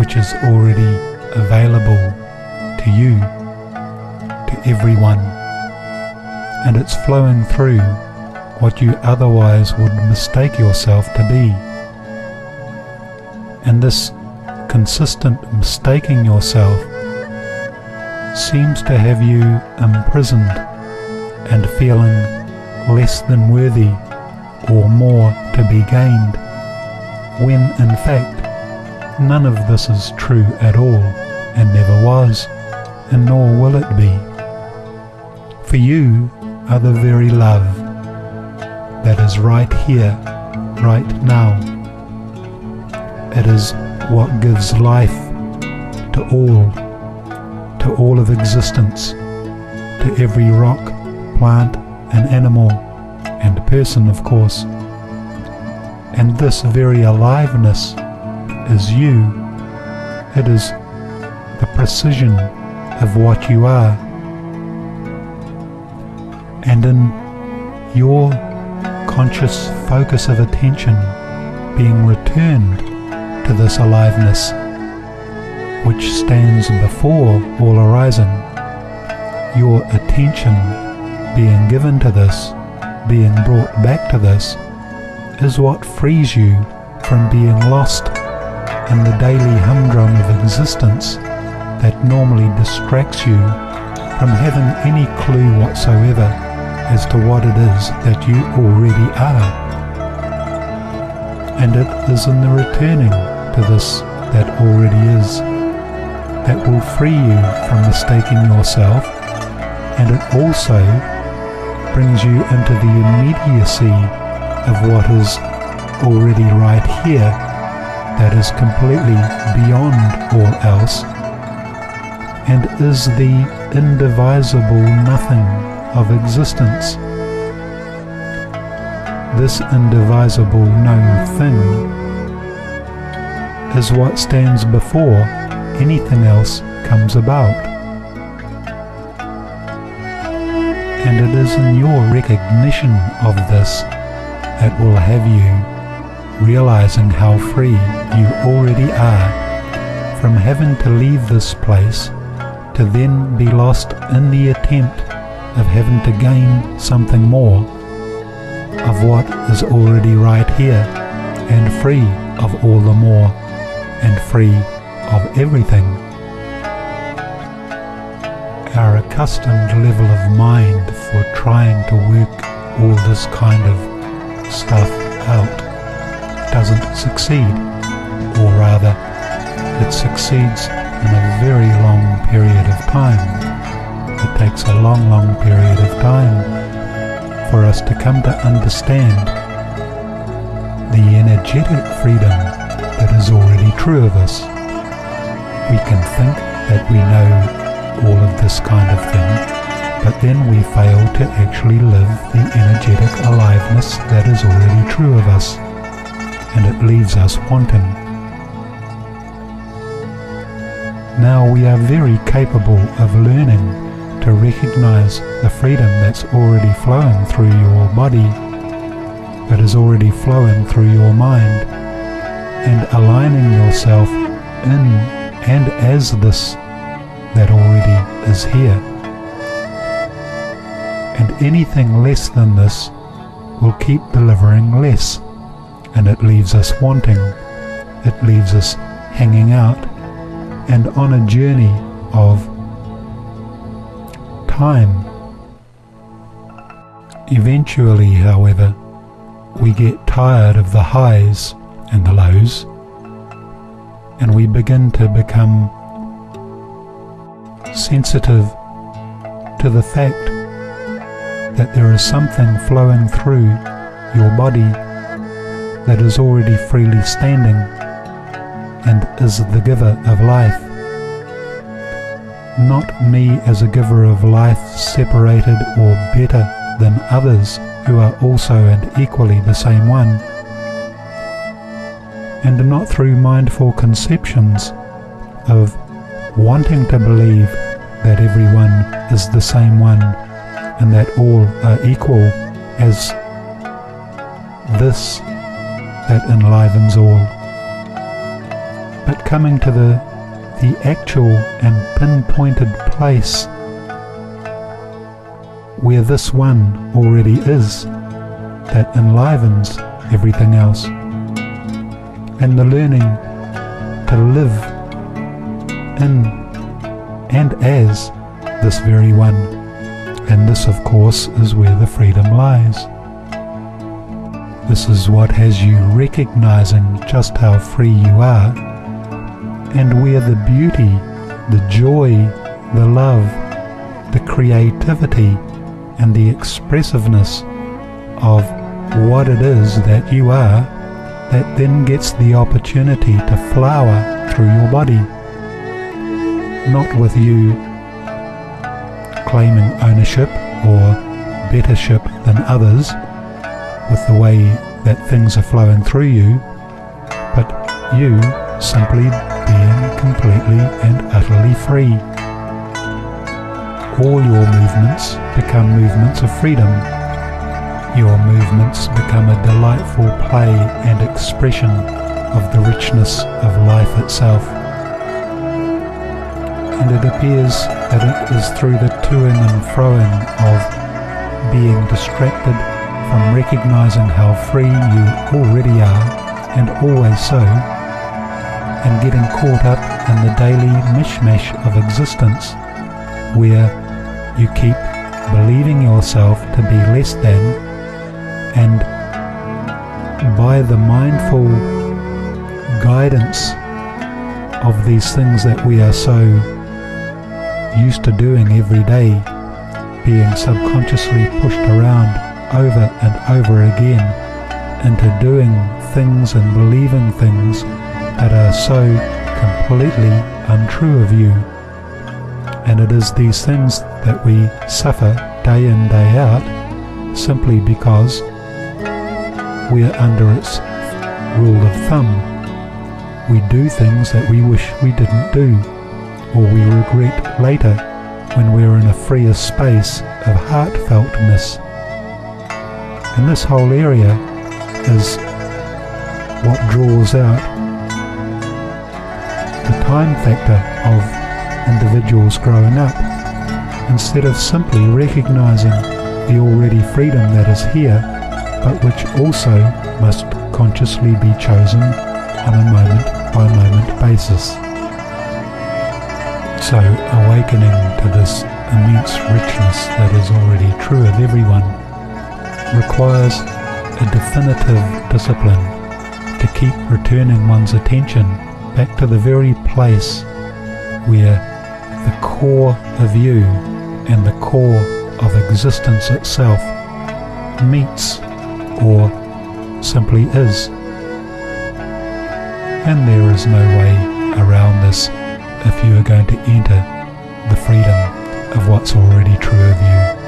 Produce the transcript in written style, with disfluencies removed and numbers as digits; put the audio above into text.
which is already available to you, to everyone, and it's flowing through what you otherwise would mistake yourself to be. And this consistent mistaking yourself seems to have you imprisoned and feeling less than worthy or more to be gained, when in fact none of this is true at all, and never was, and nor will it be. For you are the very love that is right here, right now. It is what gives life to all of existence, to every rock, plant and animal, and person, of course. And this very aliveness is you. It is the precision of what you are. And in your conscious focus of attention being returned to this aliveness, which stands before all arising, your attention being given to this, being brought back to this, is what frees you from being lost in the daily humdrum of existence that normally distracts you from having any clue whatsoever as to what it is that you already are. And it is in the returning to this that already is that will free you from mistaking yourself, and it also brings you into the immediacy of what is already right here, that is completely beyond all else, and is the indivisible nothing of existence. This indivisible known thing is what stands before anything else comes about. And it is in your recognition of this that will have you realizing how free you already are from having to leave this place to then be lost in the attempt of having to gain something more of what is already right here, and free of all the more, and free of everything. Our accustomed level of mind for trying to work all this kind of stuff out doesn't succeed, or rather, it succeeds in a very long period of time. It takes a long, long period of time for us to come to understand the energetic freedom that is already true of us. We can think that we know all of this kind of thing, but then we fail to actually live the energetic aliveness that is already true of us, and it leaves us wanting. Now we are very capable of learning to recognize the freedom that's already flowing through your body, that is already flowing through your mind, and aligning yourself in and as this that already is here. And anything less than this will keep delivering less, and it leaves us wanting, it leaves us hanging out and on a journey of time. Eventually, however, we get tired of the highs and the lows, and we begin to become sensitive to the fact that there is something flowing through your body that is already freely standing and is the giver of life. Not me as a giver of life, separated or better than others who are also and equally the same one, and not through mindful conceptions of wanting to believe that everyone is the same one and that all are equal as this that enlivens all, but coming to the actual and pinpointed place where this one already is, that enlivens everything else, and the learning to live in and as this very one. And this, of course, is where the freedom lies. This is what has you recognizing just how free you are, and where the beauty, the joy, the love, the creativity, and the expressiveness of what it is that you are, that then gets the opportunity to flower through your body. Not with you claiming ownership or bettership than others with the way that things are flowing through you, but you simply being completely and utterly free. All your movements become movements of freedom. Your movements become a delightful play and expression of the richness of life itself. And it appears that it is through the toing and froing of being distracted from recognizing how free you already are, and always so, and getting caught up in the daily mishmash of existence, where you keep believing yourself to be less than, and by the mindful guidance of these things that we are so used to doing every day, being subconsciously pushed around over and over again into doing things and believing things that are so completely untrue of you. And it is these things that we suffer day in, day out, simply because we are under its rule of thumb. We do things that we wish we didn't do, or we regret later when we're in a freer space of heartfeltness. And this whole area is what draws out the time factor of individuals growing up, instead of simply recognizing the already freedom that is here, but which also must consciously be chosen on a moment-by-moment basis. So awakening to this immense richness that is already true of everyone requires a definitive discipline to keep returning one's attention back to the very place where the core of you and the core of existence itself meets, or simply is. And there is no way around this if you are going to enter the freedom of what's already true of you.